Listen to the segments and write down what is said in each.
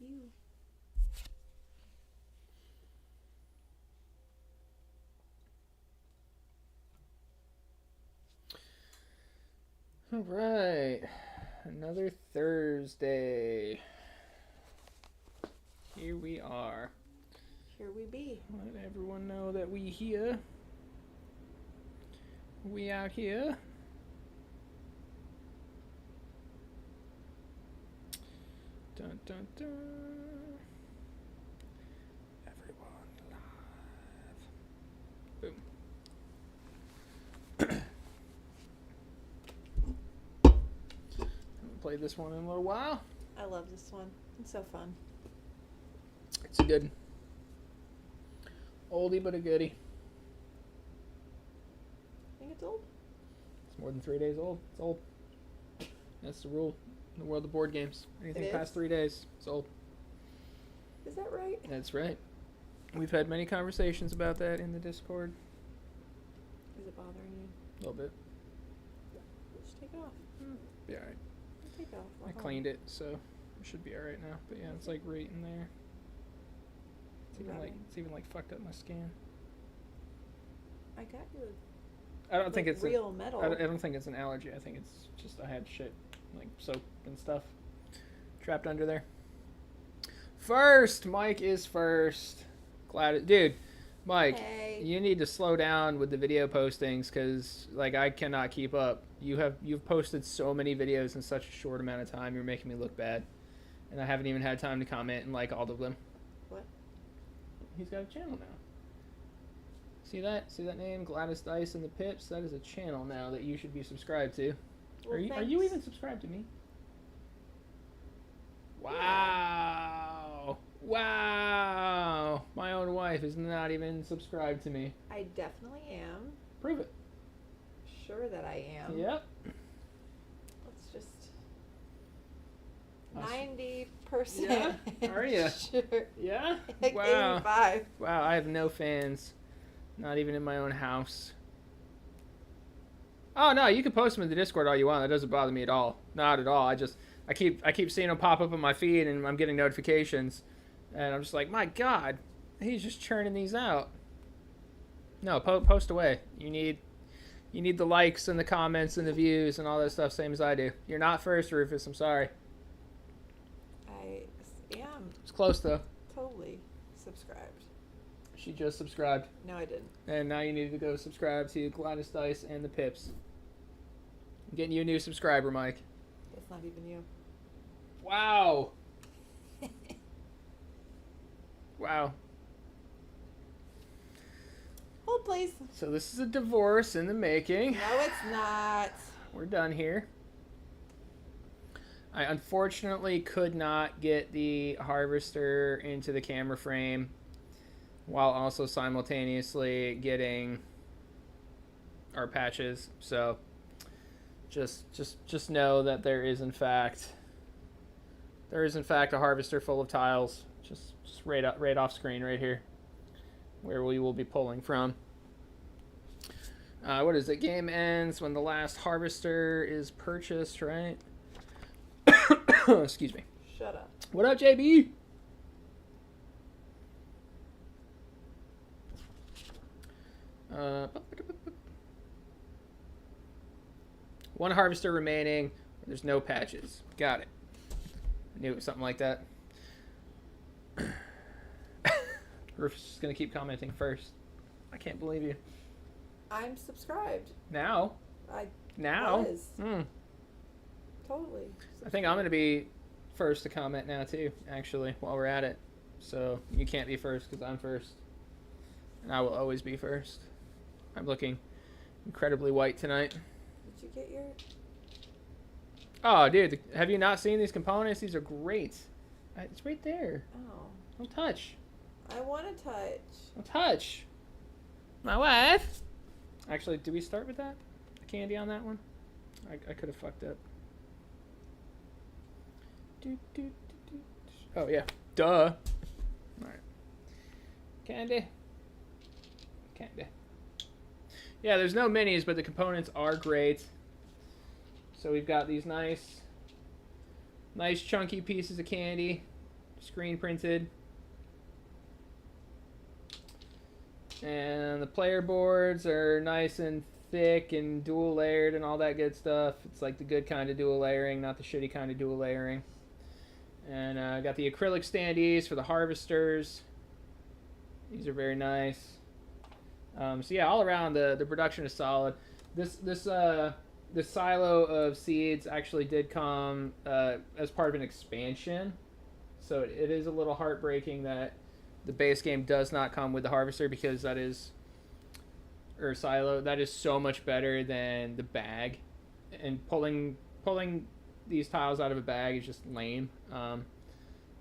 you. All right. Another Thursday. Here we are. Here we be. Let everyone know that we here. We out here. Dun dun dun. Everyone live. Boom. Haven't played this one in a little while. I love this one. It's so fun. It's a good oldie but a goodie. I think it's old. It's more than 3 days old. It's old. That's the rule in the world of board games. Anything past 3 days, it's old. Is that right? That's right. We've had many conversations about that in the Discord. Is it bothering you? A little bit. Just take it off. Be alright. Take it off. I cleaned it, so it should be alright now. But yeah, it's like right in there. It's even like fucked up my skin. I got you. I don't think it's real metal. I don't think it's an allergy. I think it's just I had shit like soap and stuff trapped under there. First, Mike is first. Dude, Mike, hey. You need to slow down with the video postings because like I cannot keep up. You've posted so many videos in such a short amount of time. You're making me look bad, and I haven't even had time to comment and like all of them. What? He's got a channel now. See that? See that name? Gladys Dice and the Pips? That is a channel now that you should be subscribed to. Well, are you even subscribed to me? Wow. Wow. My own wife is not even subscribed to me. I definitely am. Prove it. Sure that I am. Yep. Let's just... 90%. Yeah? Are you? Sure. Yeah? Like Wow. 85. Wow, I have no fans. Not even in my own house. Oh no, you can post them in the Discord all you want. That doesn't bother me at all. Not at all. I keep seeing them pop up on my feed, and I'm getting notifications, and I'm just like, my God, he's just churning these out. No, post away. You need the likes and the comments and the views and all that stuff, same as I do. You're not first, Rufus. I'm sorry. I am. It's close though. Totally subscribed. She just subscribed. No, I didn't. And now you need to go subscribe to Gladys Dice and the Pips. I'm getting you a new subscriber, Mike. That's not even you. Wow. Wow. Hold, please. So this is a divorce in the making. No, it's not. We're done here. I unfortunately could not get the harvester into the camera frame while also simultaneously getting our patches. So just know that there is in fact a harvester full of tiles just right off screen right here where we will be pulling from. What is it? Game ends when the last harvester is purchased, right? Excuse me. Shut up. What up, JB? One harvester remaining. There's no patches. Got it. I knew it was something like that. Rufus is going to keep commenting first. I can't believe you. I'm subscribed. Now? Now? Was. Totally. I think I'm going to be first to comment now, too, actually, while we're at it. So you can't be first because I'm first. And I will always be first. I'm looking incredibly white tonight. Did you get your... Oh, dude, have you not seen these components? These are great. It's right there. Oh. Don't touch. I want to touch. Don't touch. My wife. Actually, did we start with that? The candy on that one? I could have fucked up. Oh, yeah. Duh. Alright. Candy. Candy. Yeah, there's no minis, but the components are great. So we've got these nice chunky pieces of candy. screen printed. And the player boards are nice and thick and dual layered and all that good stuff. It's like the good kind of dual layering, not the shitty kind of dual layering. And I got the acrylic standees for the harvesters. These are very nice. So yeah, all around the production is solid. This silo of seeds actually did come as part of an expansion, so it is a little heartbreaking that the base game does not come with the harvester, because that is, or silo, that is so much better than the bag, and pulling these tiles out of a bag is just lame.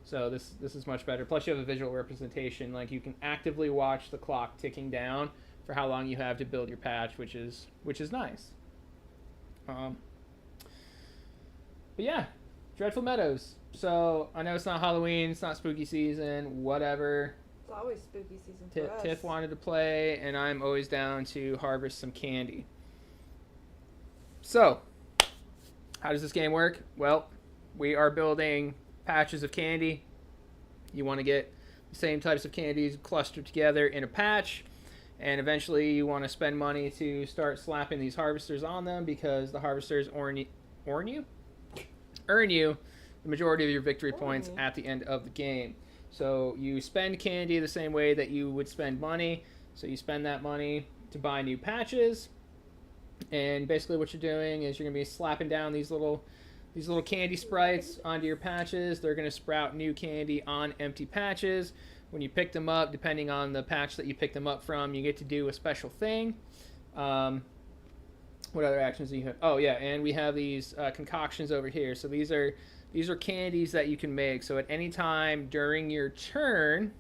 So this is much better. Plus you have a visual representation, like you can actively watch the clock ticking down for how long you have to build your patch, which is nice. But yeah, Dreadful Meadows. So I know it's not Halloween, it's not spooky season, whatever. It's always spooky season for us. Tiff wanted to play, and I'm always down to harvest some candy. So, how does this game work? Well, we are building patches of candy. You want to get the same types of candies clustered together in a patch, and eventually you want to spend money to start slapping these harvesters on them, because the harvesters earn you the majority of your victory points at the end of the game. So you spend candy the same way that you would spend money. So you spend that money to buy new patches, and basically what you're doing is you're going to be slapping down these little candy sprites onto your patches. They're going to sprout new candy on empty patches. When you pick them up, depending on the patch that you pick them up from, you get to do a special thing. What other actions do you have? Oh yeah, and we have these concoctions over here. So these are candies that you can make. So at any time during your turn,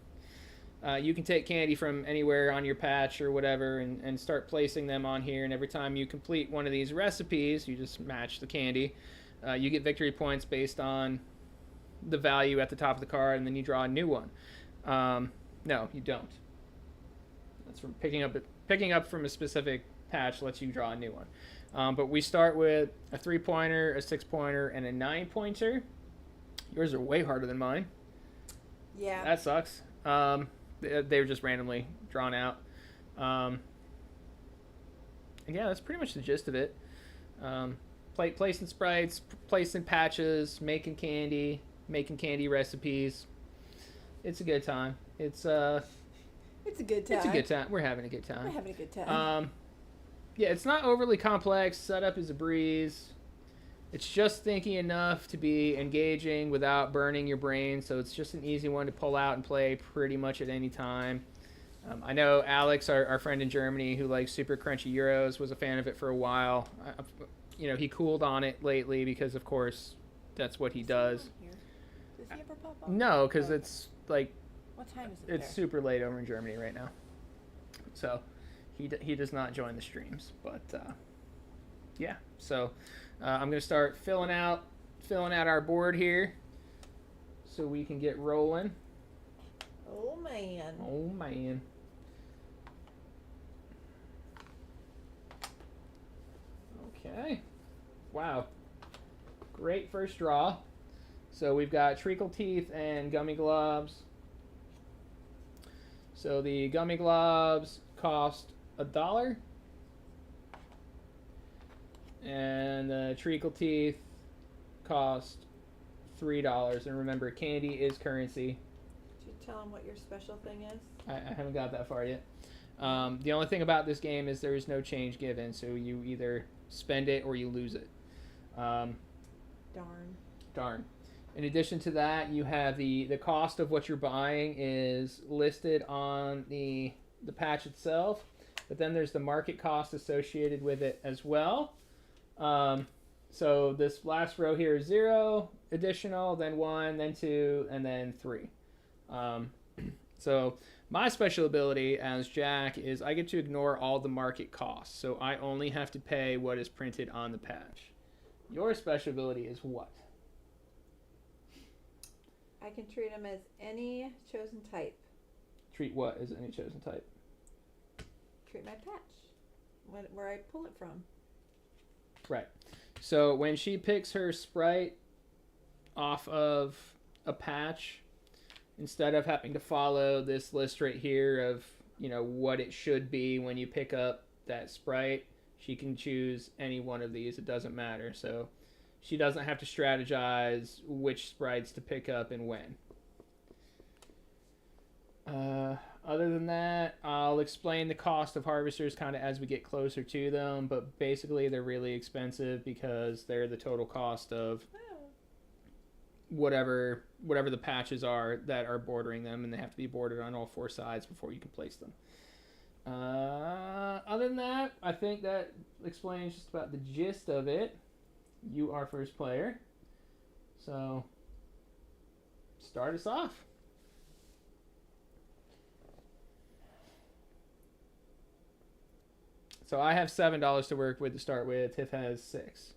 you can take candy from anywhere on your patch or whatever and start placing them on here. And every time you complete one of these recipes, you just match the candy. You get victory points based on the value at the top of the card, and then you draw a new one. No, you don't. That's from picking up from a specific patch lets you draw a new one. But we start with a 3-pointer, a 6-pointer, and a 9-pointer. Yours are way harder than mine. Yeah. That sucks. They were just randomly drawn out. And yeah, that's pretty much the gist of it. Placing sprites, placing patches, making candy recipes. It's a good time. It's a good time. It's a good time. We're having a good time. We're having a good time. Yeah, it's not overly complex. Setup is a breeze. It's just thinking enough to be engaging without burning your brain, so it's just an easy one to pull out and play pretty much at any time. I know Alex, our friend in Germany, who likes super crunchy Euros, was a fan of it for a while. He cooled on it lately because, of course, that's what he does. Does he ever pop up? No, because it's like... What time is it It's there? super late over in Germany right now. So... He does not join the streams, but yeah. So I'm gonna start filling out our board here, so we can get rolling. Oh man. Oh man. Okay. Wow. Great first draw. So we've got treacle teeth and gummy globs. So the gummy globs cost $1, and the treacle teeth cost $3. And remember, candy is currency. Did you tell him what your special thing is? I haven't got that far yet. The only thing about this game is there is no change given, so you either spend it or you lose it. Darn. In addition to that, you have the cost of what you're buying is listed on the patch itself. But then there's the market cost associated with it as well. So this last row here is 0, additional, then 1, then 2, and then 3. So my special ability as Jack is I get to ignore all the market costs. So I only have to pay what is printed on the patch. Your special ability is what? I can treat him as any chosen type. Treat what as any chosen type? Treat my patch. Where I pull it from. Right. So when she picks her sprite off of a patch, instead of having to follow this list right here of, you know, what it should be when you pick up that sprite, she can choose any one of these. It doesn't matter. So she doesn't have to strategize which sprites to pick up and when. Other than that, I'll explain the cost of harvesters kind of as we get closer to them, but basically they're really expensive because they're the total cost of whatever the patches are that are bordering them, and they have to be bordered on all 4 sides before you can place them. Other than that, I think that explains just about the gist of it. You are first player, so start us off. So I have $7 to work with to start with. Tiff has 6.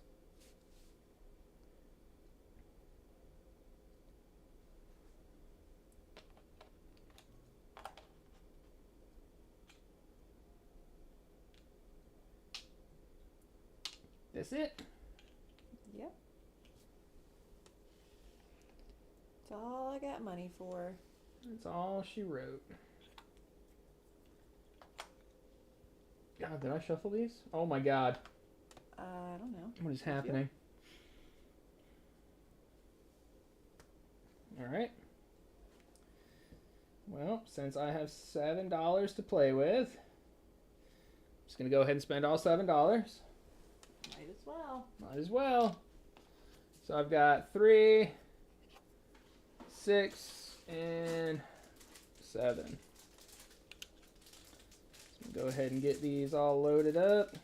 That's it. Yep. That's all I got money for. That's all she wrote. God, did I shuffle these? Oh my God. I don't know. What is happening? Alright. Well, since I have $7 to play with, I'm just going to go ahead and spend all $7. Might as well. Might as well. So I've got 3, 6, and 7. Go ahead and get these all loaded up.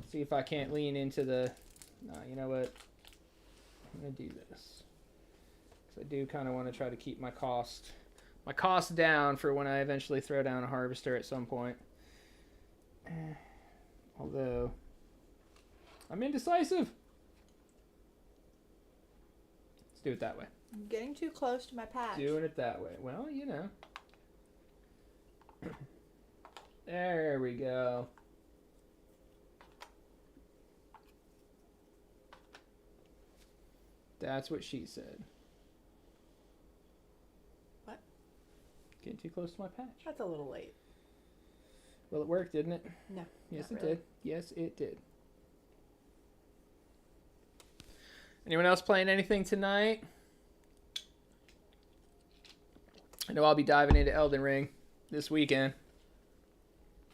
See if I can't lean into the... No, you know what? I'm going to do this. Because I do kind of want to try to keep my cost down for when I eventually throw down a harvester at some point. Although, I'm indecisive. Let's do it that way. I'm getting too close to my patch. Doing it that way. Well, you know. There we go. That's what she said. What? Getting too close to my patch. That's a little late. Well, it worked, didn't it? No. Yes, it really. did. Yes, it did. Anyone else playing anything tonight? I know I'll be diving into Elden Ring this weekend.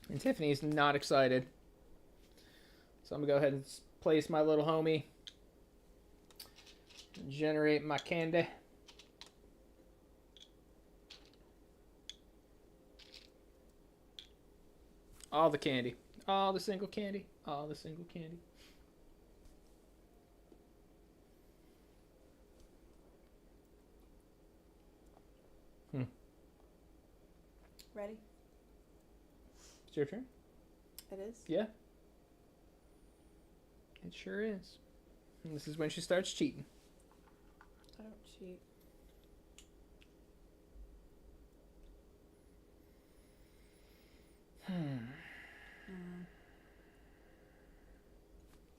And Tiffany's not excited. So I'm going to go ahead and place my little homie. Generate my candy. All the candy. All the single candy. All the single candy. Ready? It's your turn? It is? Yeah. It sure is. And this is when she starts cheating. I don't cheat.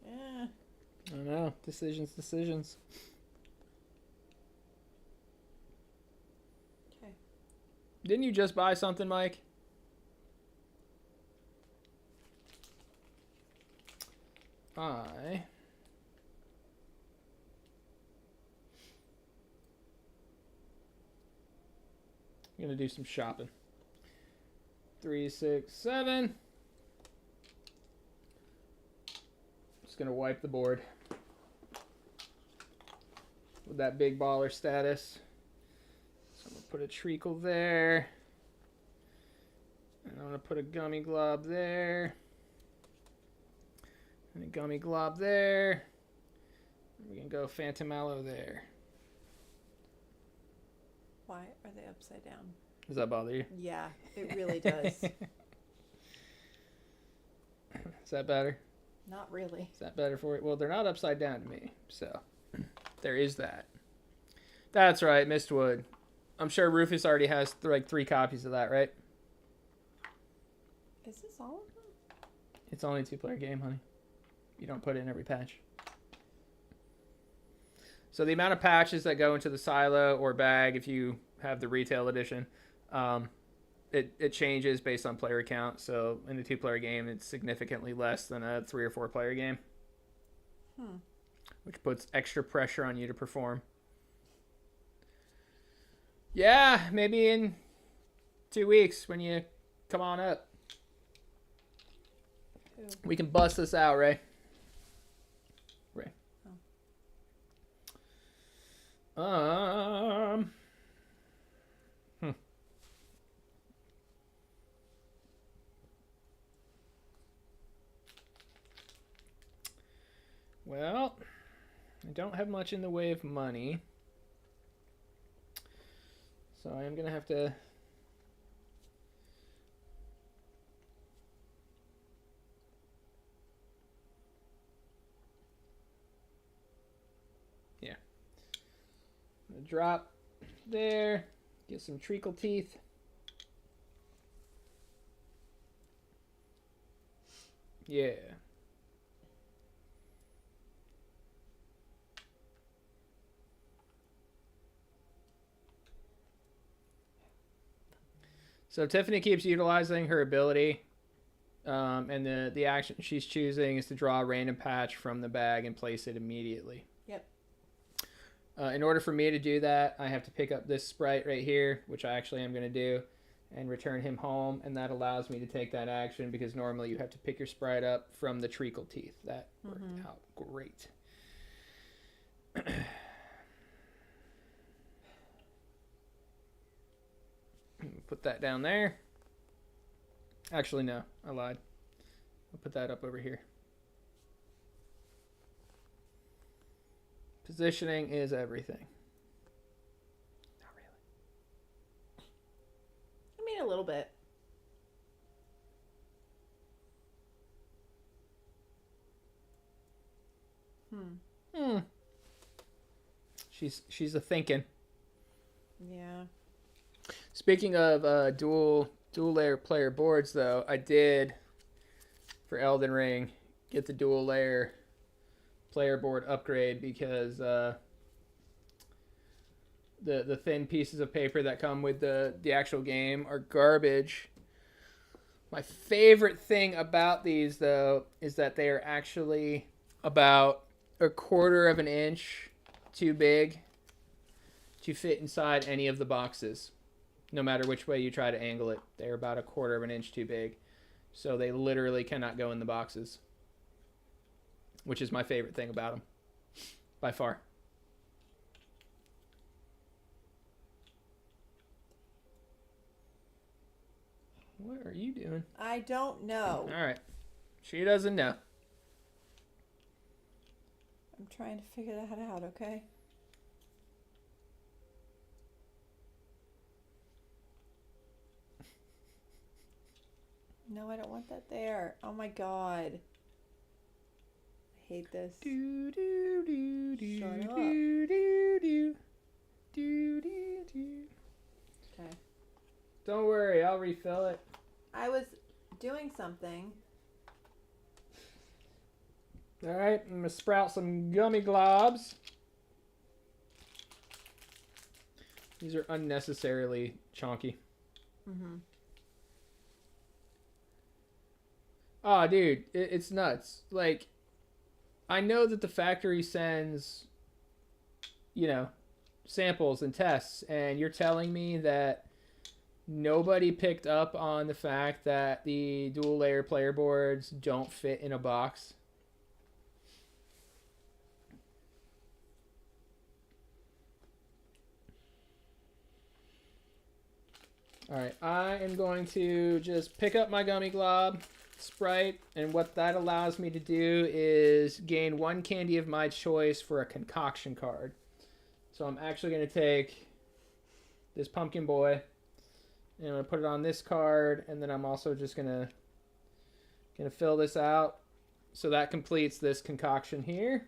Yeah. I know. Decisions. Okay. Didn't you just buy something, Mike? I'm gonna do some shopping. 3, 6, 7. Just gonna wipe the board with that big baller status. So I'm gonna put a treacle there, and I'm gonna put a gummy glob there, and a gummy glob there. We can go Phantom Mallow there. Why are they upside down? Does that bother you? Yeah, it really does. Is that better? Not really. Is that better for you? Well, they're not upside down to me, so there is that. That's right, Mistwood. I'm sure Rufus already has like 3 copies of that, right? Is this all of them? It's only a 2-player game, honey. You don't put it in every patch. So the amount of patches that go into the silo or bag, if you have the retail edition, it changes based on player count. So in a 2-player game, it's significantly less than a 3 or 4-player game, which puts extra pressure on you to perform. Yeah, maybe in 2 weeks when you come on up. We can bust this out, Ray. Oh. Well, I don't have much in the way of money. So I am going to have to... Yeah. I'm going to drop there. Get some treacle teeth. Yeah. So Tiffany keeps utilizing her ability, and the action she's choosing is to draw a random patch from the bag and place it immediately. Yep. In order for me to do that, I have to pick up this sprite right here, which I actually am going to do, and return him home, and that allows me to take that action because normally you have to pick your sprite up from the treacle teeth. That worked out great. Put that down there. Actually, no, I lied. I'll put that up over here. Positioning is everything. Not really. I mean, a little bit. She's a thinking. Yeah. Speaking of dual layer player boards, though, I did for Elden Ring get the dual layer player board upgrade because the thin pieces of paper that come with the actual game are garbage. My favorite thing about these, though, is that they are actually about 1/4 of an inch too big to fit inside any of the boxes. No matter which way you try to angle it, they're about 1/4 of an inch too big. So they literally cannot go in the boxes, which is my favorite thing about them, by far. What are you doing? I don't know. All right. She doesn't know. I'm trying to figure that out, okay? No, I don't want that there. Oh my god. I hate this. Do, do, do, do, Shut up. do, do, do, do, do, do. Okay. Don't worry, I'll refill it. I was doing something. All right, I'm gonna sprout some gummy globs. These are unnecessarily chonky. Oh, dude, it's nuts. Like, I know that the factory sends, samples and tests, and you're telling me that nobody picked up on the fact that the dual layer player boards don't fit in a box? All right, I am going to just pick up my gummy glob sprite, and what that allows me to do is gain 1 candy of my choice for a concoction card. So I'm actually going to take this pumpkin boy, and I'm going to put it on this card, and then I'm also just going to fill this out. So that completes this concoction here.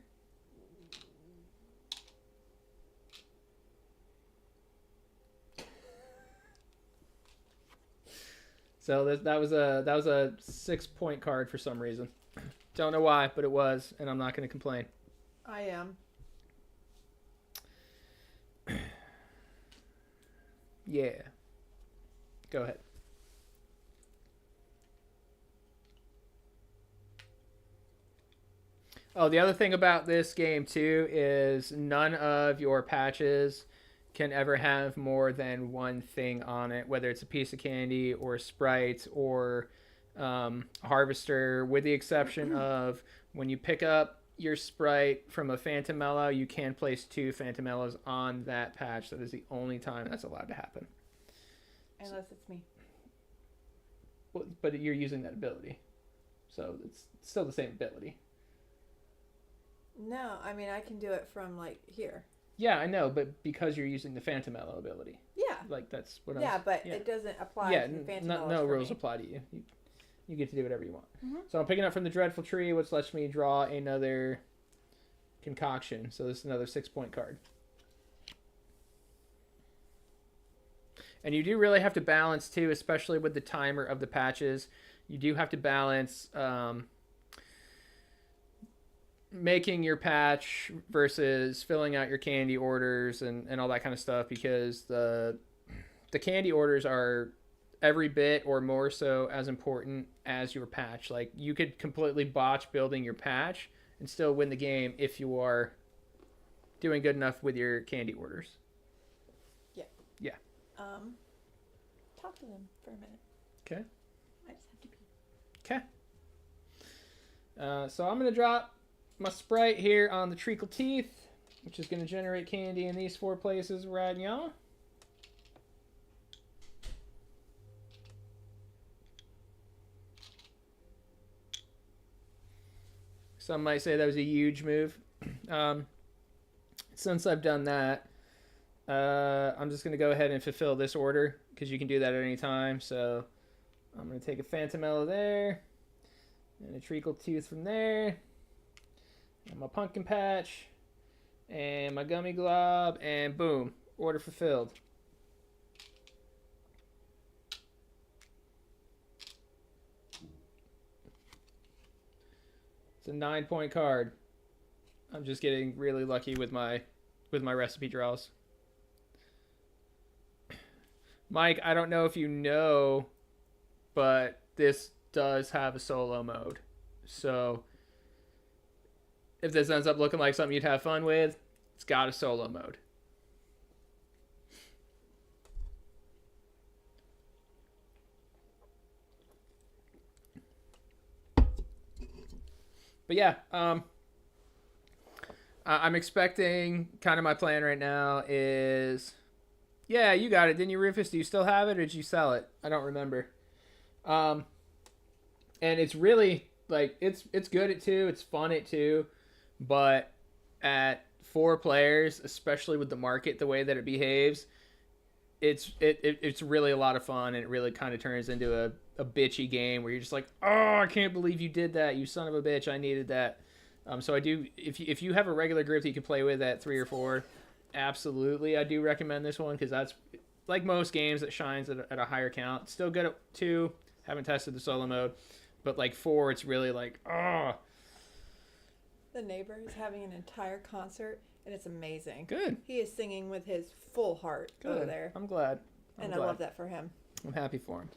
So that was a 6-point card for some reason. Don't know why, but it was, and I'm not going to complain. I am. Yeah. Go ahead. Oh, the other thing about this game too is none of your patches can ever have more than one thing on it, whether it's a piece of candy or a sprite or a harvester, with the exception of when you pick up your sprite from a Phantom Mellow, you can place 2 Phantom Mellows on that patch. That is the only time that's allowed to happen. Unless it's me. Well, but you're using that ability, so it's still the same ability. No, I mean I can do it from like here. Yeah, I know, but because you're using the Phantom Mellow ability. Yeah. Like that's what Yeah, I'm. but it doesn't apply to the Phantom Mellows no for rules me. apply to you. You get to do whatever you want. Mm-hmm. So I'm picking up from the Dreadful Tree, which lets me draw another concoction. So this is another 6-point card. And you do really have to balance too, especially with the timer of the patches. You do have to balance making your patch versus filling out your candy orders and all that kind of stuff, because the candy orders are every bit or more so as important as your patch. Like you could completely botch building your patch and still win the game if you are doing good enough with your candy orders. Yeah. Yeah. Talk to them for a minute. Okay. I just have to pee. Okay. So I'm going to drop my Sprite here on the Treacle Teeth, which is going to generate candy in these 4 places right now. Some might say that was a huge move. Since I've done that, I'm just going to go ahead and fulfill this order, because you can do that at any time. So I'm going to take a Phantom Mellow there, and a Treacle Tooth from there, and my Pumpkin Patch, and my Gummy Glob, and boom, order fulfilled. It's a 9-point card. I'm just getting really lucky with my recipe draws. Mike, I don't know if you know, but this does have a solo mode. So if this ends up looking like something you'd have fun with, it's got a solo mode. But yeah, I'm expecting, kind of my plan right now is, yeah, you got it, didn't you, Rufus? Do you still have it, or did you sell it? I don't remember. And it's really, like, it's good at 2, it's fun at 2, but at 4 players, especially with the market the way that it behaves, it's really a lot of fun, and it really kind of turns into a bitchy game where you're just like, oh, I can't believe you did that, you son of a bitch, I needed that. So I do, if you have a regular group that you can play with at 3 or 4, absolutely, I do recommend this one, because that's, like most games, that shines at a higher count. It's still good at 2, haven't tested the solo mode, but like 4, it's really like, oh. The neighbor is having an entire concert, and it's amazing. Good. He is singing with his full heart over there. I'm glad. I love that for him. I'm happy for him.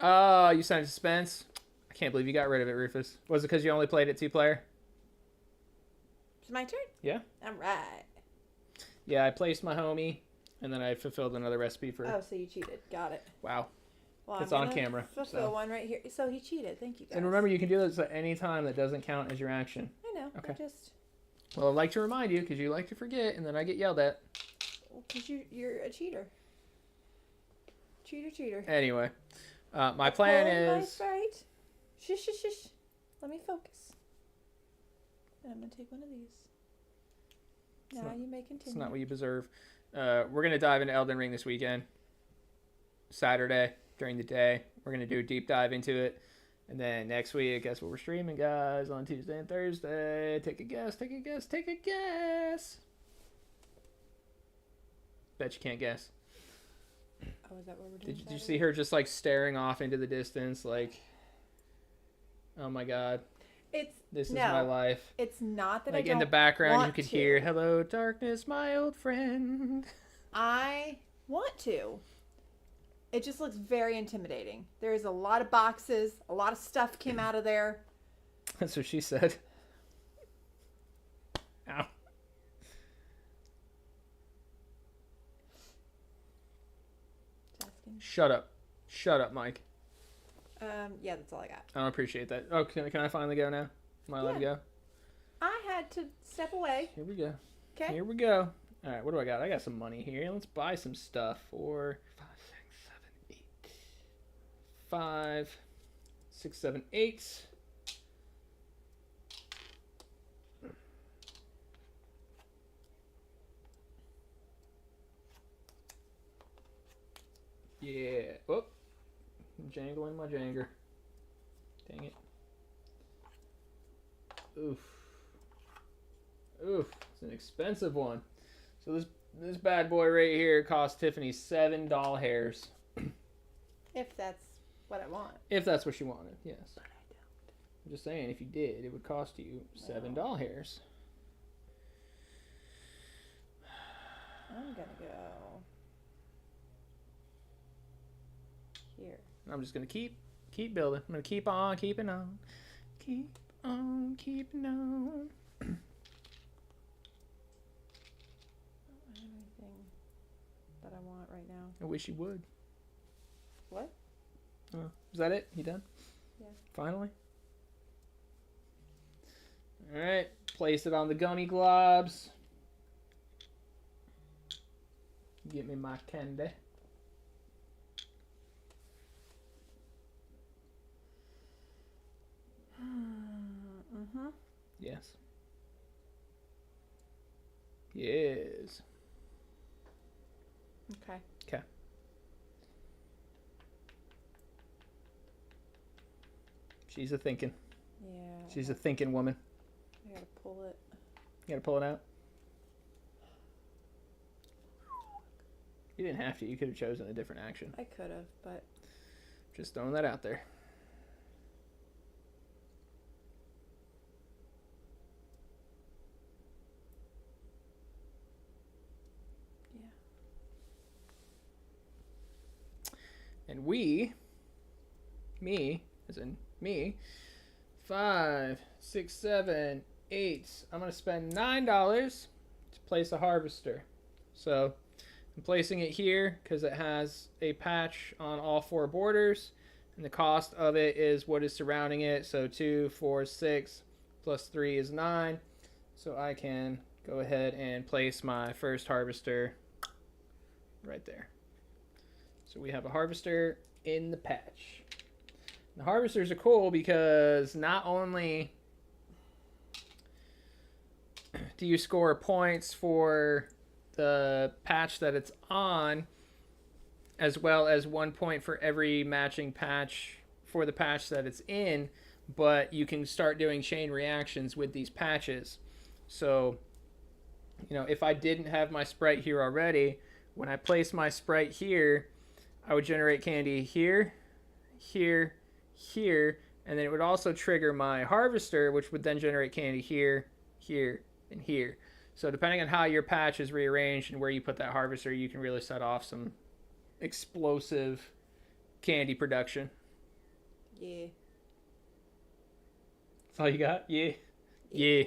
You signed Suspense. I can't believe you got rid of it, Rufus. Was it because you only played it 2-player? It's my turn? Yeah. All right. Yeah, I placed my homie, and then I fulfilled another recipe for... Oh, so you cheated. Got it. Wow. Well, It's on camera. Fulfill one right here. So he cheated. Thank you, guys. And remember, you can do this at any time that doesn't count as your action. I know. Okay. Just... Well, I'd like to remind you, because you like to forget, and then I get yelled at. Because you're a cheater. Cheater. Anyway, my plan is... Right. Shush. Let me focus. And I'm going to take one of these. Now you may continue. It's not what you deserve. We're going to dive into Elden Ring this weekend. Saturday, during the day. We're going to do a deep dive into it. And then next week, guess what we're streaming, guys, on Tuesday and Thursday. Take a guess. Bet you can't guess. Oh, is that what we're doing? Did you see her just like staring off into the distance like, oh my god, this is my life? It's not that like I don't in the background want you could to. hear, hello darkness my old friend. I want to. It just looks very intimidating. There's a lot of boxes. A lot of stuff came out of there. That's what she said. Ow. Shut up. Shut up, Mike. Yeah, that's all I got. I don't appreciate that. Oh, can I finally go now? Am I allowed to go? I had to step away. Here we go. Okay. Here we go. All right, what do I got? I got some money here. Let's buy some stuff for 5, 6, 7, 8. Yeah. Oh, I'm jangling my janger. Dang it. Oof. Oof. It's an expensive one. So this bad boy right here cost Tiffany $7 hairs. If that's what I want. If that's what she wanted, yes. But I don't. I'm just saying, if you did, it would cost you $7 hairs. I'm gonna go here. I'm just gonna keep building. I'm gonna keep on keeping on. Keep on keeping on. Anything that I want right now. I wish you would. What? Oh, is that it? You done? Yeah. Finally? Alright. Place it on the gummy globs. Get me my candy. Mm-hmm. Yes. Yes. Okay. Okay. She's a thinking. Yeah. She's a thinking woman. I gotta pull it. You gotta pull it out. You didn't have to. You could have chosen a different action. I could have, but Just throwing that out there. yeah. And me, as in me, 5, 6, 7, 8. I'm going to spend $9 to place a harvester. So I'm placing it here because it has a patch on all 4 borders. And the cost of it is what is surrounding it. So 2, 4, 6 plus 3 is 9. So I can go ahead and place my first harvester right there. So we have a harvester in the patch. The harvesters are cool because not only do you score points for the patch that it's on, as well as 1 point for every matching patch for the patch that it's in, but you can start doing chain reactions with these patches. So, you know, if I didn't have my sprite here already, when I place my sprite here, I would generate candy here, here, here, and then it would also trigger my harvester, which would then generate candy here, here, and here. So depending on how your patch is rearranged and where you put that harvester, you can really set off some explosive candy production. Yeah. That's all you got? Yeah. Yeah.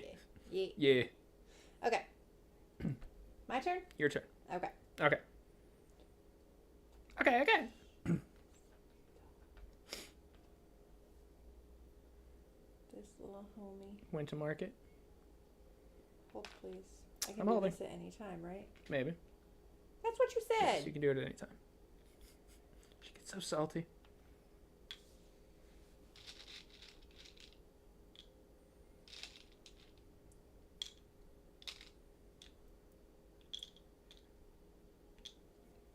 Yeah. Yeah. Okay. My turn? Your turn. Okay. Okay. Okay. This little homie. Went to market. Hold, please. I I'm can do holding. this at any time, right? Maybe. That's what you Yes, said. you can do it at any time. She gets so salty.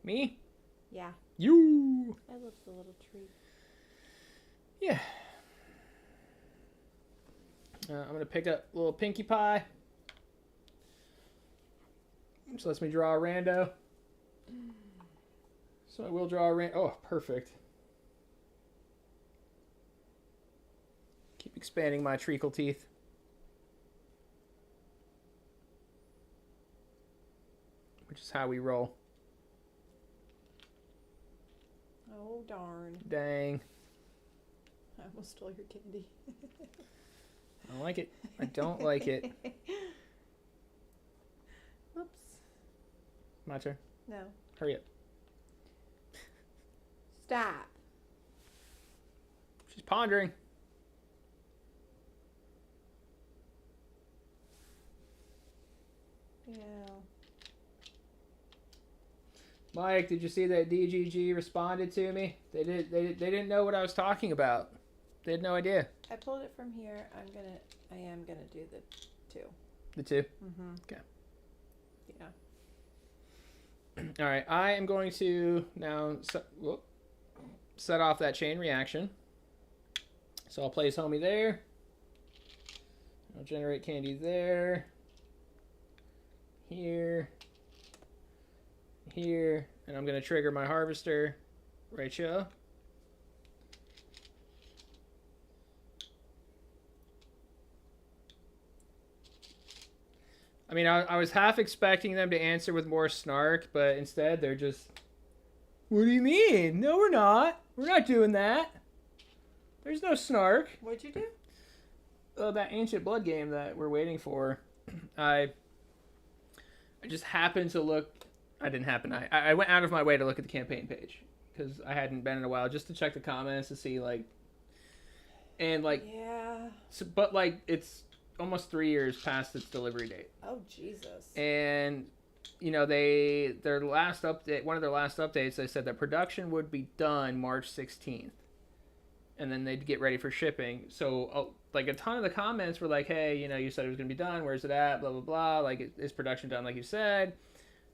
Me? Yeah. You. I love the little treat. Yeah. I'm going to pick up a little Pinkie Pie. Just lets me draw a rando. So I will draw a rando. Oh, perfect. Keep expanding my treacle teeth. Which is how we roll. Oh, darn. Dang. I almost stole your candy. I don't like it. I don't like it. Whoops. My turn. No. Hurry up. Stop. She's pondering. Yeah. Mike, did you see that DGG responded to me? They didn't know what I was talking about. They had no idea. I pulled it from here. I am gonna do the 2. The 2? Mm-hmm. Okay. Yeah. All right, I am going to now set off that chain reaction. So I'll place homie there. I'll generate candy there. Here. Here. And I'm going to trigger my harvester right here. I mean, I was half expecting them to answer with more snark, but instead they're just, what do you mean? No, we're not. We're not doing that. There's no snark. What'd you do? That Ancient Blood game that we're waiting for, I just happened to look. I didn't happen. I went out of my way to look at the campaign page because I hadn't been in a while, just to check the comments to see Yeah. So, but it's almost 3 years past its delivery date. Oh, Jesus. And you know, one of their last updates, they said that production would be done March 16th, and then they'd get ready for shipping. So a ton of the comments were like, hey, you know, you said it was going to be done, where's it at, blah blah blah, like, is production done like you said?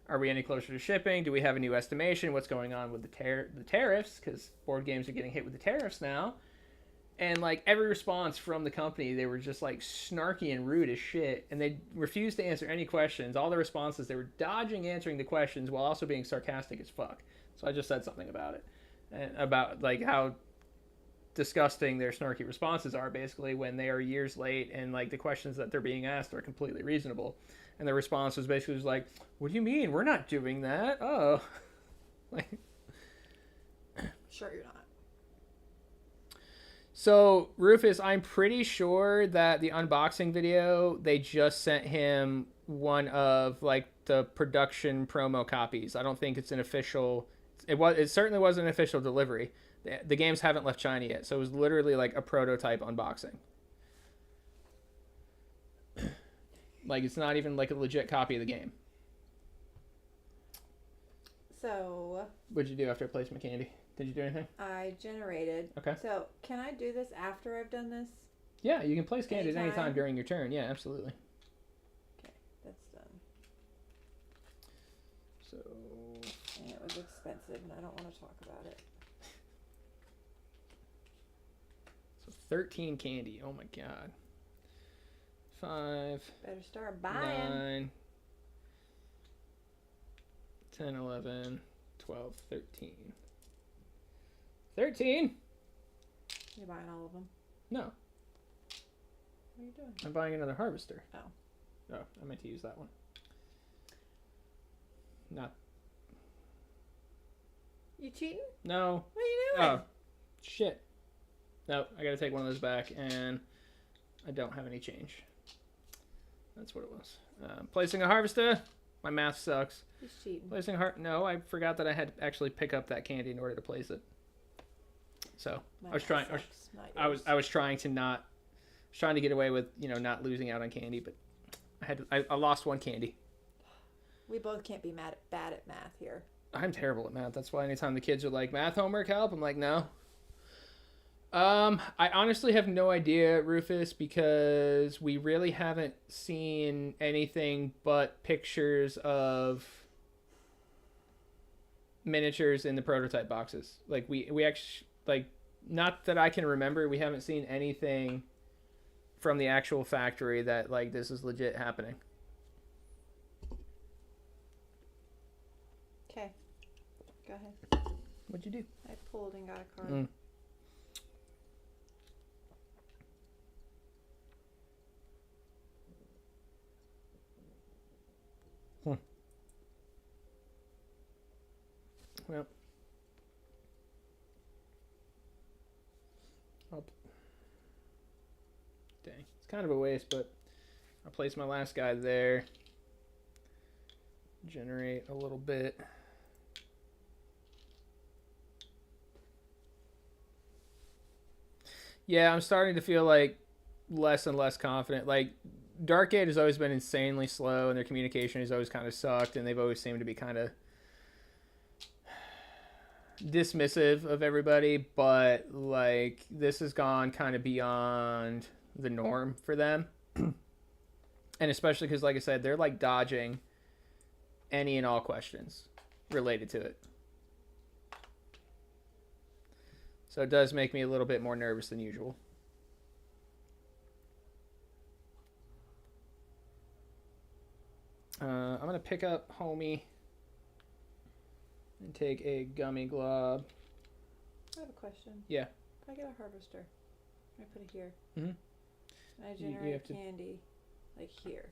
Are we any closer to shipping? Do we have a new estimation? What's going on with the tariffs, because board games are getting hit with the tariffs now. And every response from the company, they were just snarky and rude as shit, and they refused to answer any questions. All the responses, they were dodging answering the questions while also being sarcastic as fuck. So I just said something about it, and about how disgusting their snarky responses are, basically, when they are years late and the questions that they're being asked are completely reasonable. And their response was basically just what do you mean? We're not doing that. Oh. Sure you're not. So, Rufus, I'm pretty sure that the unboxing video, they just sent him one of the production promo copies. I don't think it's an official. It certainly wasn't an official delivery. The games haven't left China yet, so it was literally a prototype unboxing. It's not even a legit copy of the game. So. What'd you do after I placed my candy? Did you do anything? I generated. Okay. So, can I do this after I've done this? Yeah, you can place candy at any time during your turn. Yeah, absolutely. Okay, that's done. So. And it was expensive, and I don't want to talk about it. So 13 candy. Oh my god. 5. Better start buying. 9. 10, 11, 12, 13. 13? You buying all of them? No. What are you doing? I'm buying another harvester. Oh. Oh, I meant to use that one. Not. You cheating? No. What are you doing? Oh, shit. No, I gotta take one of those back, and I don't have any change. That's what it was. Placing a harvester. My math sucks. He's cheating. Placing No, I forgot that I had to actually pick up that candy in order to place it. So I was trying to get away with, not losing out on candy, but I lost one candy. We both can't be bad at math here. I'm terrible at math. That's why anytime the kids are like, math homework help, I'm like, no. I honestly have no idea, Rufus, because we really haven't seen anything but pictures of miniatures in the prototype boxes. We actually, not that I can remember, we haven't seen anything from the actual factory that this is legit happening. Okay. Go ahead. What'd you do? I pulled and got a card. Well, Dang, it's kind of a waste, but I'll place my last guy there. Generate a little bit. Yeah, I'm starting to feel like less and less confident. Like, Darkgate has always been insanely slow, and their communication has always kind of sucked, and they've always seemed to be kind of dismissive of everybody, but, like, this has gone kind of beyond the norm for them. And especially because, like I said, they're, like, dodging any and all questions related to it. So it does make me a little bit more nervous than usual. I'm going to pick up Homie and take a gummy glob. I have a question. Yeah. If I get a harvester, I put it here. Mm-hmm. And I generate candy, like here.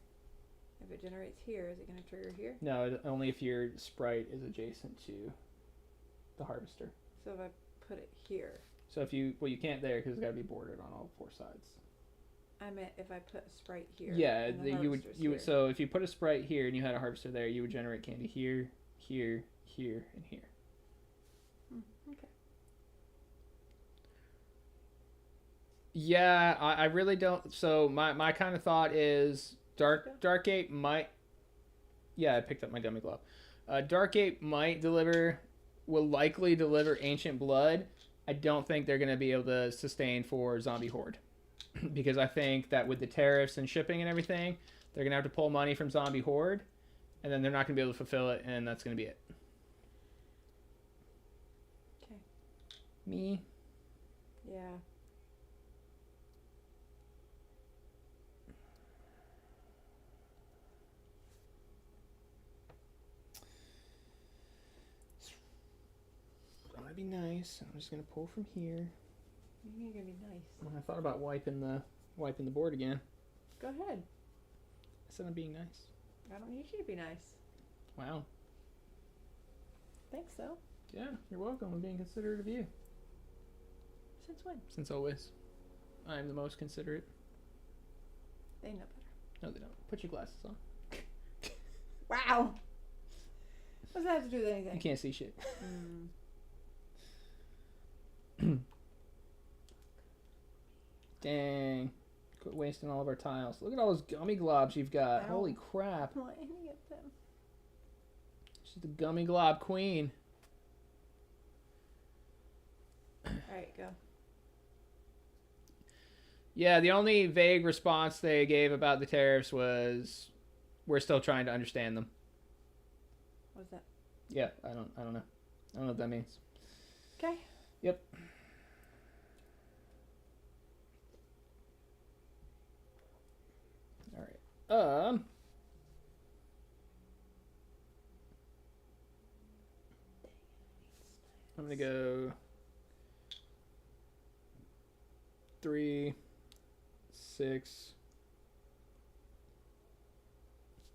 If it generates here, is it going to trigger here? No, only if your sprite is adjacent to the harvester. So if I put it here. So if you, well, you can't there because it's got to be bordered on all four sides. I meant if I put a sprite here. Yeah, you would. So if you put a sprite here and you had a harvester there, you would generate candy here, here, here, and here. Okay. Yeah, I really don't. So my kind of thought is Darkgate might. Yeah, I picked up my gummy glove. Darkgate will likely deliver Ancient Blood. I don't think they're going to be able to sustain for Zombie Horde. Because I think that with the tariffs and shipping and everything, they're going to have to pull money from Zombie Horde. And then they're not going to be able to fulfill it, and that's going to be it. Okay. Me? Yeah. That'd be nice. I'm just going to pull from here. You're going to be nice. I thought about wiping the board again. Go ahead. I said I'm being nice. I don't need you to be nice. Wow. Think so. Yeah, you're welcome. I'm being considerate of you. Since when? Since always. I'm the most considerate. They know better. No, they don't. Put your glasses on. Wow. What does that have to do with anything? You can't see shit. Dang. Quit wasting all of our tiles. Look at all those gummy globs you've got. Holy crap. I don't want any of them. She's the gummy glob queen. Alright, go. Yeah, the only vague response they gave about the tariffs was we're still trying to understand them. What's that? Yeah, I don't know. I don't know what that means. Okay. Yep. All right. I'm gonna go 3, 6,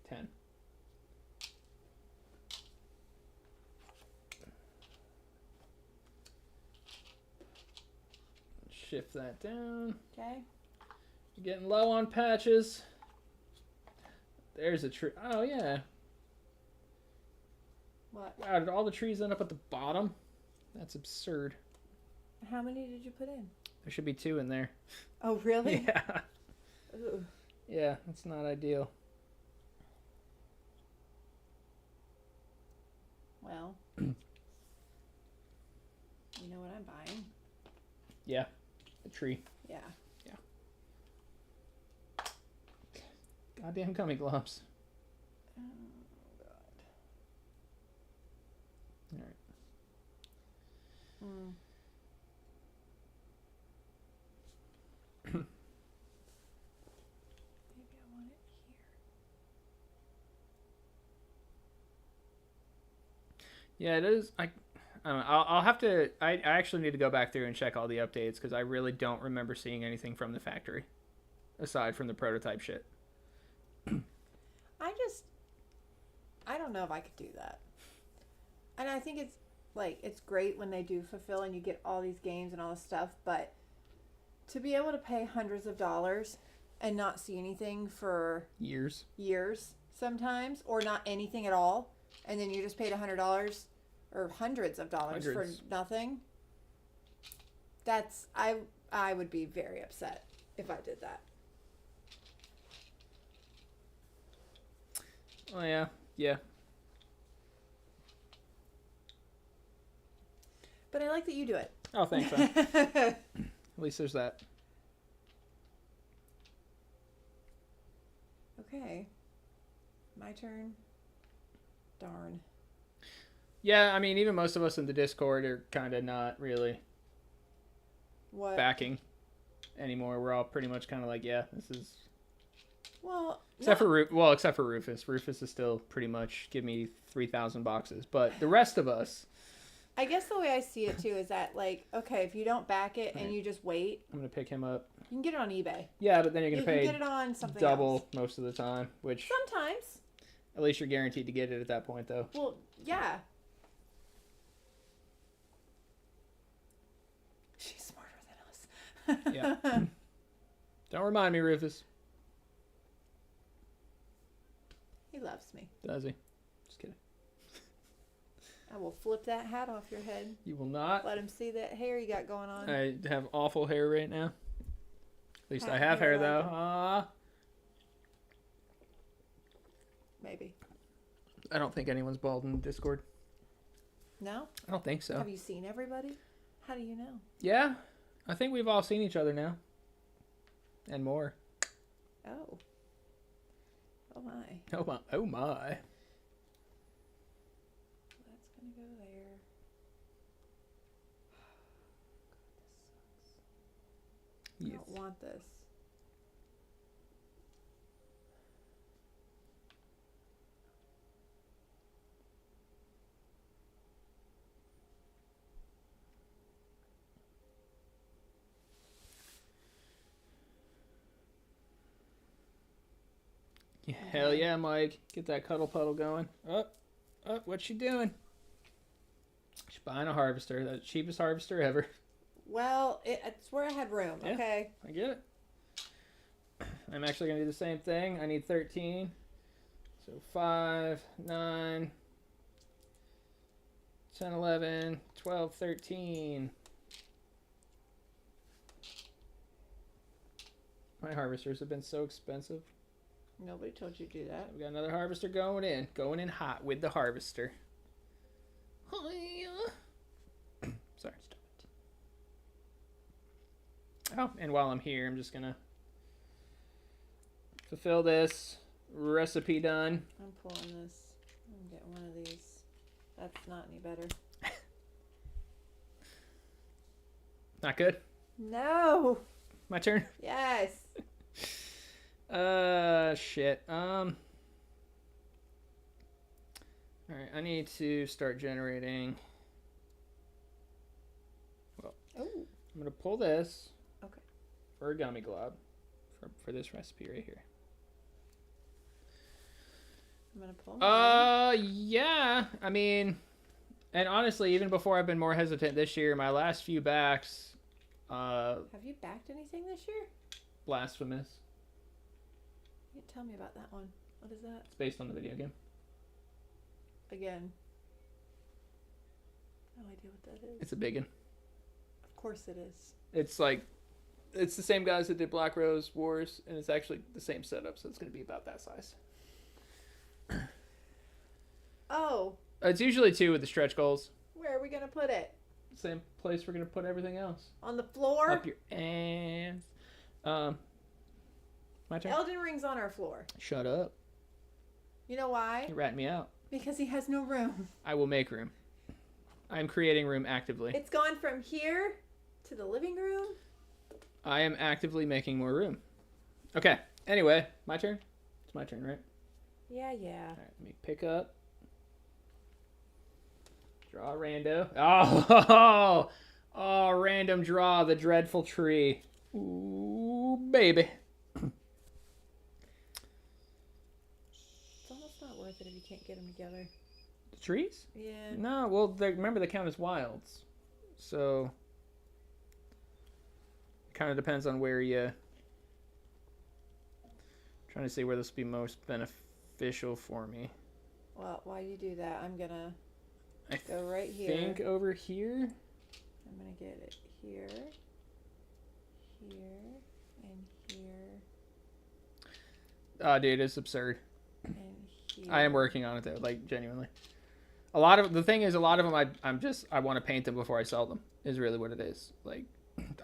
10. Shift that down. Okay. You're getting low on patches. There's a tree. Oh, yeah. What? Wow, did all the trees end up at the bottom? That's absurd. How many did you put in? There should be 2 in there. Oh, really? Yeah. Ooh. Yeah, that's not ideal. Well, you know what I'm buying? Yeah, the tree. Yeah. Goddamn gummy globs. Oh, God. All right. Maybe I want it here. Yeah, it is. I don't know. I'll have to. I actually need to go back through and check all the updates because I really don't remember seeing anything from the factory aside from the prototype shit. I don't know if I could do that. And I think it's great when they do fulfill and you get all these games and all this stuff, but To be able to pay hundreds of dollars and not see anything for Years. sometimes, or not anything at all, and then you just paid $100 or hundreds of dollars for nothing. That's I would be very upset if I did that. Oh yeah, yeah. But I like that you do it. Oh, thanks. At least there's that. Okay. My turn. Darn. Yeah, I mean, even most of us in the Discord are kind of not really What? backing anymore. We're all pretty much kind of like, yeah, this is. Well, except for Rufus. Rufus is still pretty much give me 3,000 boxes, but the rest of us. I guess the way I see it too is that, like, okay, if you don't back it and you just wait, I'm gonna pick him up. You can get it on eBay. Yeah, but then you're gonna pay get it on something double else. most of the time, which sometimes. At least you're guaranteed to get it at that point, though. Well, yeah. She's smarter than us. Yeah. Don't remind me, Rufus. He loves me. Does he? Just kidding. I will flip that hat off your head. You will not. Let him see that hair you got going on. I have awful hair right now. At least I have hair, though. Maybe. I don't think anyone's bald in Discord. No? I don't think so. Have you seen everybody? How do you know? Yeah. I think we've all seen each other now. And more. Oh. Oh my. Oh my. Oh my. That's gonna go there. God, this sucks. Yes. I don't want this. Yeah, hell yeah, Mike. Get that cuddle puddle going. What's she doing? She's buying a harvester. The cheapest harvester ever. Well, it's where I had room, Yeah, okay? I get it. I'm actually going to do the same thing. I need 13. So 5, 9, 10, 11, 12, 13. My harvesters have been so expensive. Nobody told you to do that. We got another harvester going in. Going in hot with the harvester. Sorry. Stop it. Oh, and while I'm here, I'm just going to fulfill this. Recipe done. I'm pulling this. I'm getting one of these. That's not any better. Not good? No! My turn? Yes! Shit. Alright, I need to start generating. Well, Oh. I'm gonna pull this. Okay. For a gummy glob. For this recipe right here. I'm gonna pull mine. Yeah. I mean, and honestly, even before I've been more hesitant this year, my last few backs, Have you backed anything this year? blasphemous. You didn't tell me about that one. What is that? It's based on the video game. Again. No idea what that is. It's a biggin. Of course it is. It's like, it's the same guys that did Black Rose Wars, and it's actually the same setup, so it's going to be about that size. Oh. It's usually 2 with the stretch goals. Where are we going to put it? Same place we're going to put everything else. On the floor? Up your ass. My turn? Elden Ring's on our floor. Shut up. You know why? You're ratting me out. Because he has no room. I will make room. I'm creating room actively. It's gone from here to the living room. I am actively making more room. Okay. Anyway, my turn? It's my turn, right? Yeah. All right, let me pick up. Draw a rando. Oh, oh, random draw the dreadful tree. Ooh, baby. It's almost not worth it if you can't get them together. The trees? Yeah. No, well, remember they count as wilds. So, kind of depends on where you... Trying to see where this would be most beneficial for me. Well, why do you do that? I'm gonna go right here. I think over here. I'm gonna get it here, here, and here. Oh, dude, it's absurd. And here. I am working on it though, like genuinely. A lot of the thing is, a lot of them I want to paint them before I sell them. Is really what it is. Like,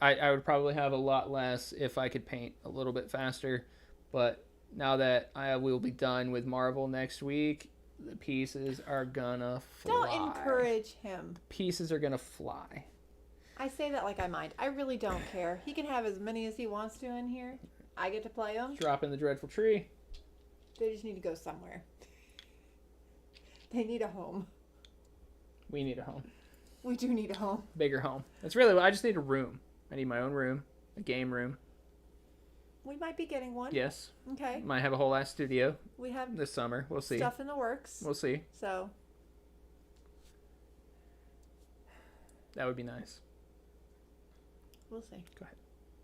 I would probably have a lot less if I could paint a little bit faster, but now that I will be done with Marvel next week, the pieces are gonna fly. Don't encourage him. Pieces are gonna fly. I say that like I mind. I really don't care. He can have as many as he wants to in here. I get to play them. Drop in the dreadful tree. They just need to go somewhere. They need a home. We need a home. We do need a home. Bigger home. That's really what I just need. A room. I need my own room, a game room. We might be getting one. Yes. Okay. Might have a whole ass studio. We have this summer. We'll see. Stuff in the works. We'll see. So that would be nice. We'll see. Go ahead.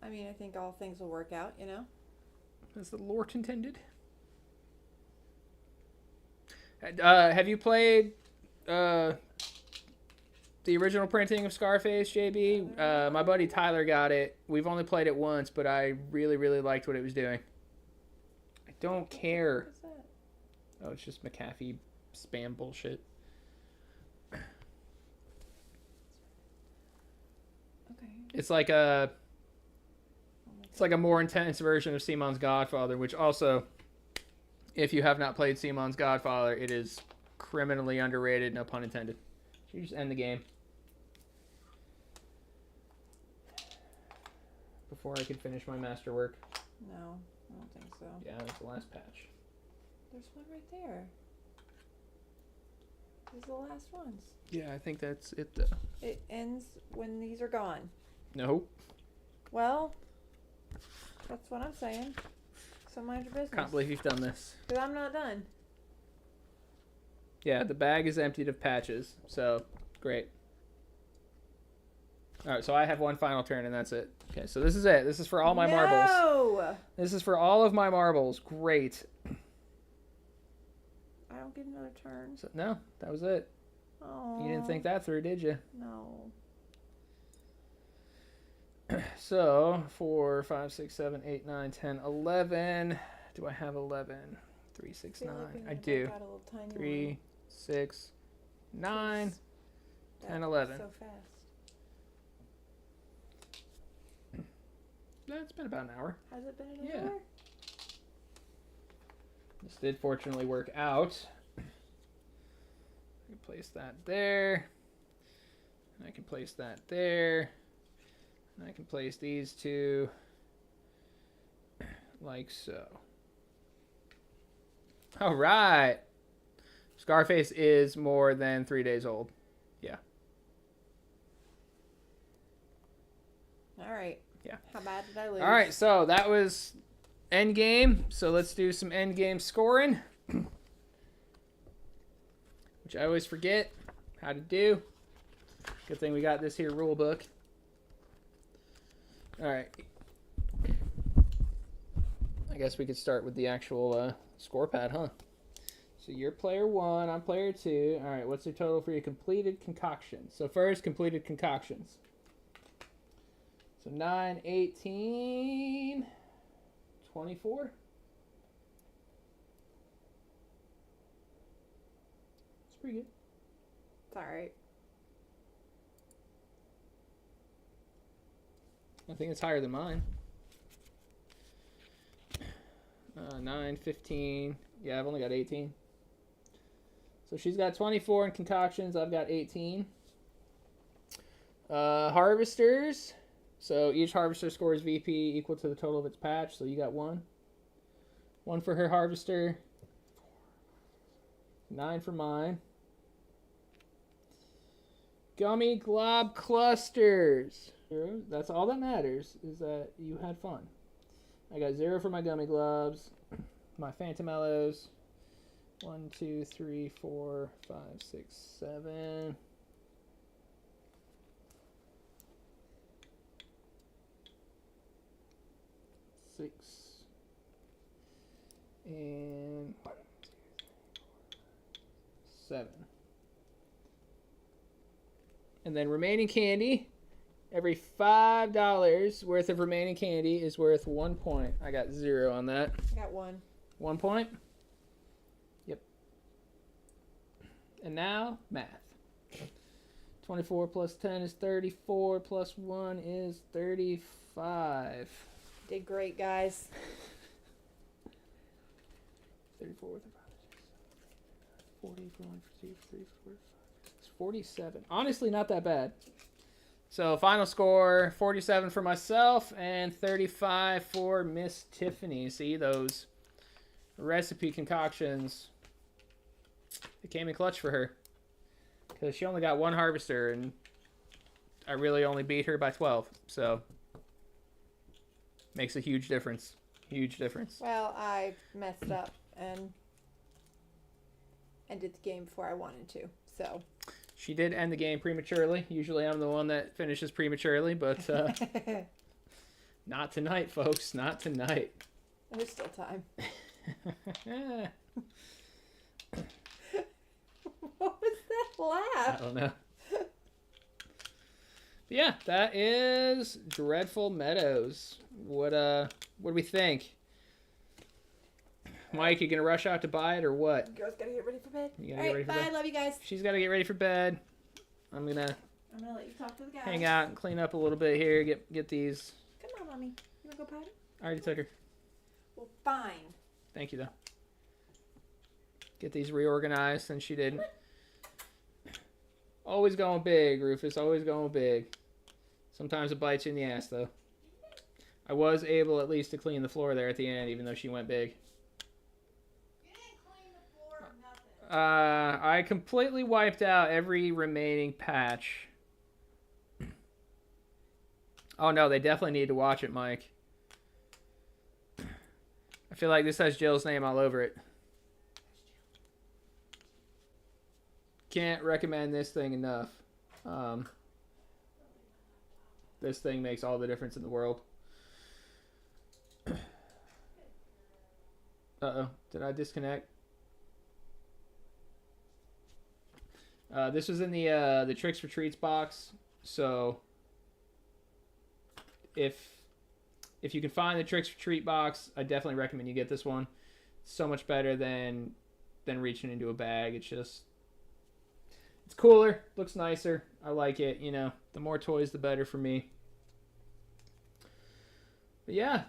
I mean, I think all things will work out, you know? As the Lord intended. Have you played the original printing of Scarface, JB? My buddy Tyler got it. We've only played it once, but I really, really liked what it was doing. I don't care. What's that? Oh, it's just McAfee spam bullshit. Okay. It's like a more intense version of Simon's Godfather, which also, if you have not played Simon's Godfather, it is criminally underrated, no pun intended. You just end the game. Before I could finish my masterwork. No, I don't think so. Yeah, that's the last patch. There's one right there. These are the last ones. Yeah, I think that's it though. It ends when these are gone. Nope. Well, that's what I'm saying. So mind your business. Can't believe you've done this. Because I'm not done. Yeah, the bag is emptied of patches, so great. Alright, so I have one final turn and that's it. Okay, so this is it. This is for all my marbles. No! This is for all of my marbles. Great. I don't get another turn. So, no, that was it. Oh. You didn't think that through, did you? No. So, 4, 5, 6, 7, 8, 9, 10, 11. Do I have 11? 3, 6, 9. I do. 3, 6, 9, 10, 11. So fast. That's been about an hour. Has it been an Yeah. hour? This did fortunately work out. I can place that there. And I can place that there. And I can place these two like so. All right. Scarface is more than 3 days old. Yeah. All right. Yeah. How bad did I lose? All right, so that was end game. So let's do some end game scoring, which I always forget how to do. Good thing we got this here rule book. All right. I guess we could start with the actual score pad, huh? So you're player 1, I'm player 2. All right, what's the total for your completed concoctions? So first, completed concoctions. So 9, 18, 24. It's pretty good. It's all right. I think it's higher than mine. 9, 15. Yeah, I've only got 18. So she's got 24 in concoctions. I've got 18. Harvesters. So each harvester scores VP equal to the total of its patch. So you got 1. 1 for her harvester. 9 for mine. Gummy glob clusters. That's all that matters, is that you had fun. I got 0 for my gummy globs. My Phantomellos. 1, 2, 3, 4, 5, 6, 7. And 7. And then remaining candy. Every $5 worth of remaining candy is worth 1 point. I got 0 on that. I got 1. 1 point? Yep. And now, math. 24 plus 10 is 34, plus 1 is 35. Did great, guys. 34 with 40, 41, 42, 43, 44, 47. Honestly, not that bad. So, final score, 47 for myself and 35 for Miss Tiffany. See, those recipe concoctions, it came in clutch for her. Because she only got 1 harvester, and I really only beat her by 12. So, makes a huge difference. Huge difference. Well, I messed up and ended the game before I wanted to. So she did end the game prematurely. Usually I'm the one that finishes prematurely, but not tonight, folks. Not tonight. There's still time. What was that laugh? I don't know. But yeah, that is Dreadful Meadows. What do we think? Mike, you gonna rush out to buy it or what? Girls gotta get ready for bed. You All gotta get ready right, for bye. bed? Love you guys. She's gotta get ready for bed. I'm gonna let you talk to the guys. hang out and clean up a little bit here. Get these. Come on, mommy. You wanna go potty? I already took her. Well, fine. Thank you though. Get these reorganized, and she didn't. Always going big, Rufus. Always going big. Sometimes it bites you in the ass, though. I was able at least to clean the floor there at the end, even though she went big. You didn't clean the floor or nothing. I completely wiped out every remaining patch. Oh no, they definitely need to watch it, Mike. I feel like this has Jill's name all over it. Can't recommend this thing enough. This thing makes all the difference in the world. Uh-oh, did I disconnect? This was in the Tricks for Treats box, so if you can find the Tricks for Treat box, I definitely recommend you get this one. It's so much better than reaching into a bag. It's cooler, looks nicer. I like it, you know. The more toys, the better for me. But yeah,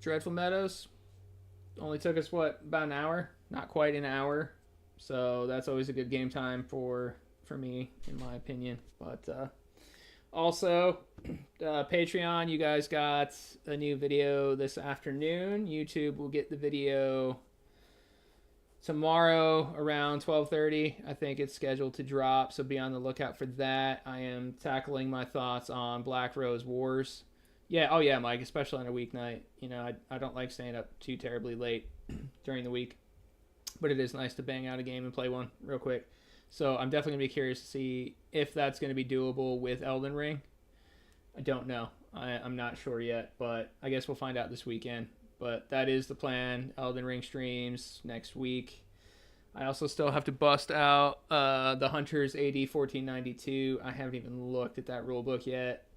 Dreadful Meadows. Only took us, what, about an hour? Not quite an hour. So that's always a good game time for me, in my opinion. But also, Patreon, you guys got a new video this afternoon. YouTube will get the video tomorrow around 12:30. I think it's scheduled to drop, so be on the lookout for that. I am tackling my thoughts on Black Rose Wars. Yeah, oh yeah, Mike, especially on a weeknight. You know, I don't like staying up too terribly late during the week, but it is nice to bang out a game and play one real quick. So I'm definitely going to be curious to see if that's going to be doable with Elden Ring. I don't know. I'm not sure yet, but I guess we'll find out this weekend. But that is the plan. Elden Ring streams next week. I also still have to bust out the Hunters AD 1492. I haven't even looked at that rule book yet,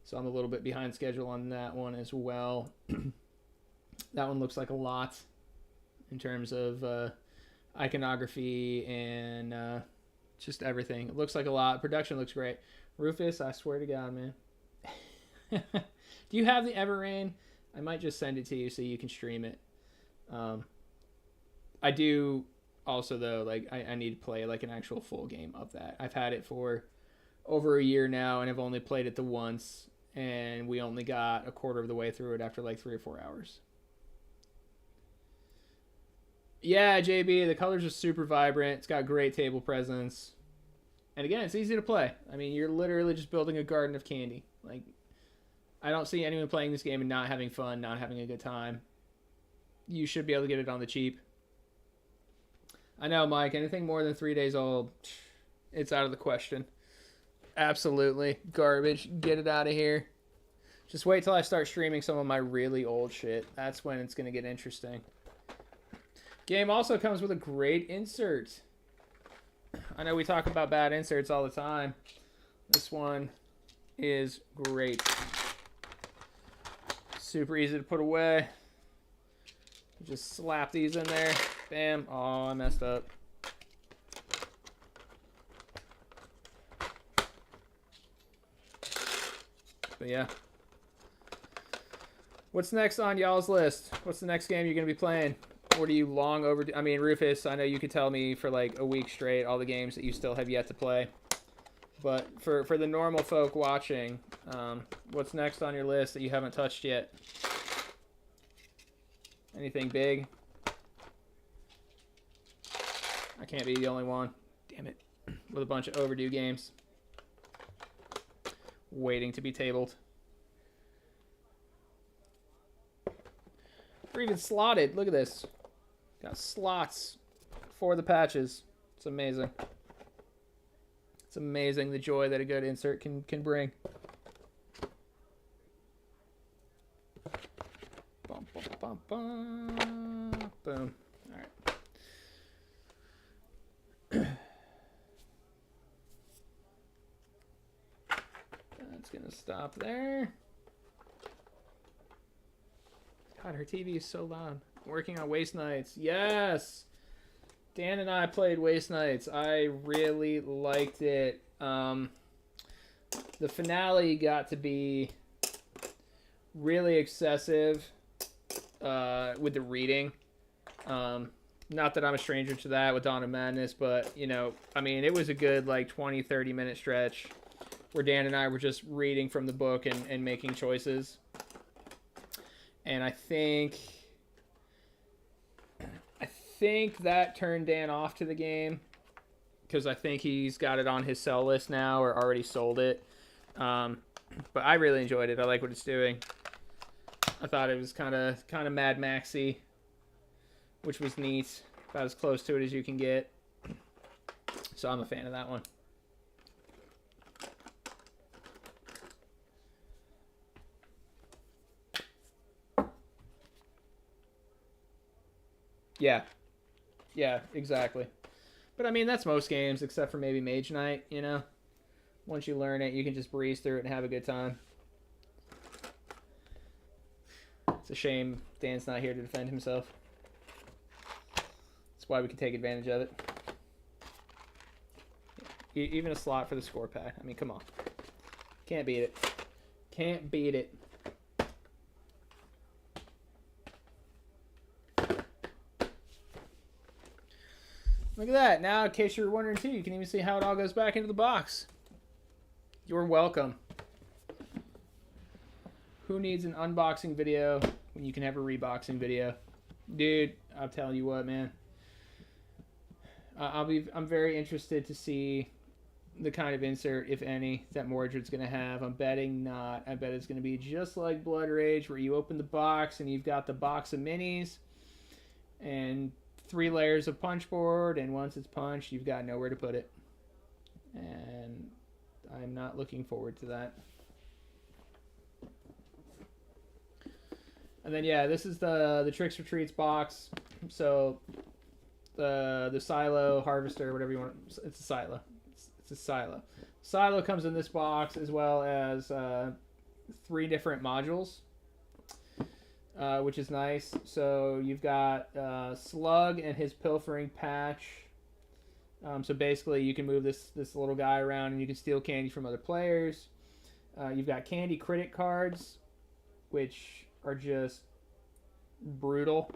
so I'm a little bit behind schedule on that one as well. That one looks like a lot in terms of iconography and just everything. It looks like a lot. Production looks great. Rufus, I swear to God, man. Do you have the Everrain? I might just send it to you so you can stream it. I do also, though, like I need to play like an actual full game of that. I've had it for over a year now and I've only played it the once, and we only got a quarter of the way through it after like 3 or 4 hours. Yeah, JB, the colors are super vibrant. It's got great table presence. And again, it's easy to play. I mean, you're literally just building a garden of candy. Like, I don't see anyone playing this game and not having fun, not having a good time. You should be able to get it on the cheap. I know, Mike, anything more than 3 days old, it's out of the question. Absolutely. Garbage. Get it out of here. Just wait till I start streaming some of my really old shit. That's when it's going to get interesting. Game also comes with a great insert. I know we talk about bad inserts all the time. This one is great. Super easy to put away. Just slap these in there. Bam. Oh, I messed up. But yeah. What's next on y'all's list? What's the next game you're going to be playing? What are you long overdue? I mean, Rufus, I know you could tell me for like a week straight all the games that you still have yet to play. But for the normal folk watching, what's next on your list that you haven't touched yet? Anything big? I can't be the only one. Damn it. With a bunch of overdue games. Waiting to be tabled. Or even slotted. Look at this. Got slots for the patches. It's amazing. It's amazing the joy that a good insert can bring. Bum, bum, bum, bum. Boom. All right. That's going to stop there. God, her TV is so loud. Working on Waste Nights. Yes! Dan and I played Waste Nights. I really liked it. The finale got to be really excessive with the reading. Not that I'm a stranger to that with Dawn of Madness, but, you know, I mean, it was a good, like, 20, 30-minute stretch where Dan and I were just reading from the book and making choices. And I think that turned Dan off to the game because I think he's got it on his sell list now or already sold it. But I really enjoyed it. I like what it's doing. I thought it was kind of Mad Maxy, which was neat. About as close to it as you can get. So I'm a fan of that one. Yeah, exactly. But I mean, that's most games except for maybe Mage Knight, you know? Once you learn it, you can just breeze through it and have a good time. It's a shame Dan's not here to defend himself. That's why we can take advantage of it. Even a slot for the score pack. I mean, come on. Can't beat it. Can't beat it. Look at that. Now, in case you're wondering too, you can even see how it all goes back into the box. You're welcome. Who needs an unboxing video when you can have a reboxing video? Dude, I'll tell you what, man. I'm very interested to see the kind of insert, if any, that Mordred's going to have. I'm betting not. I bet it's going to be just like Blood Rage, where you open the box and you've got the box of minis and 3 layers of punch board, and once it's punched, you've got nowhere to put it. And I'm not looking forward to that. And then, yeah, this is the Tricks or Treats box. So the silo, harvester, whatever you want. It's a silo. It's a silo. Silo comes in this box as well as 3 different modules. Which is nice. So you've got Slug and his pilfering patch. So basically you can move this little guy around and you can steal candy from other players. You've got candy critic cards, which are just brutal.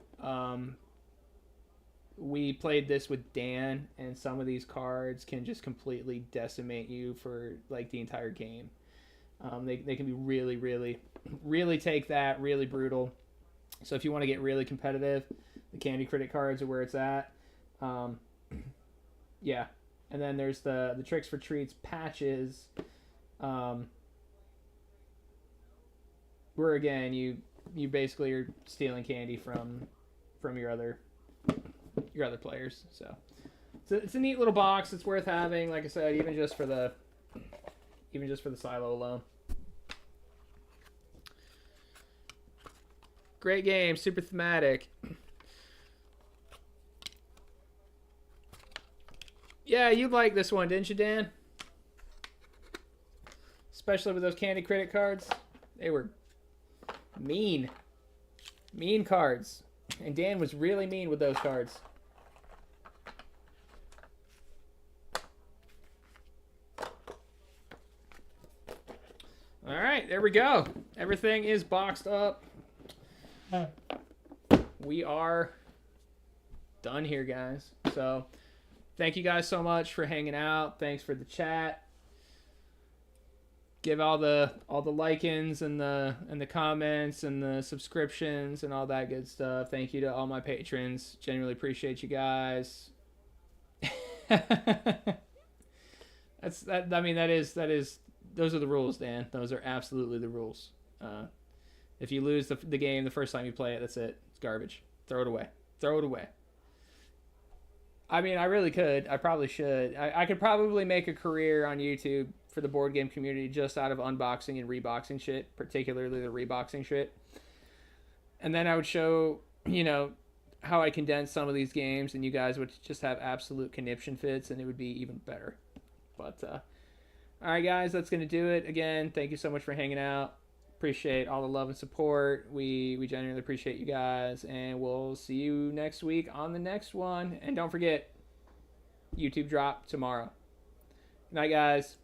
We played this with Dan, and some of these cards can just completely decimate you for like the entire game. They can be really, really, really take that, really brutal. So if you want to get really competitive, the candy critic cards are where it's at. Yeah. And then there's the Tricks for Treats patches, where again you basically are stealing candy from your other players. So it's a neat little box. It's worth having, like I said, even just for the silo alone. Great game, super thematic. Yeah, you liked this one, didn't you, Dan? Especially with those candy credit cards. They were mean. Mean cards. And Dan was really mean with those cards. All right, there we go. Everything is boxed up. We are done here, guys. So thank you guys so much for hanging out. Thanks for the chat. Give all the like-ins and the comments and the subscriptions and all that good stuff. Thank you to all my patrons. Genuinely appreciate you guys. That's that. I mean, that is. Those are the rules, Dan. Those are absolutely the rules. If you lose the game the first time you play it, that's it. It's garbage. Throw it away. Throw it away. I mean, I really could. I probably should. I could probably make a career on YouTube for the board game community just out of unboxing and reboxing shit, particularly the reboxing shit. And then I would show, how I condense some of these games, and you guys would just have absolute conniption fits, and it would be even better. But, all right, guys, that's going to do it. Again, thank you so much for hanging out. Appreciate all the love and support. We genuinely appreciate you guys, and we'll see you next week on the next one. And don't forget, YouTube drop tomorrow. Good night, guys.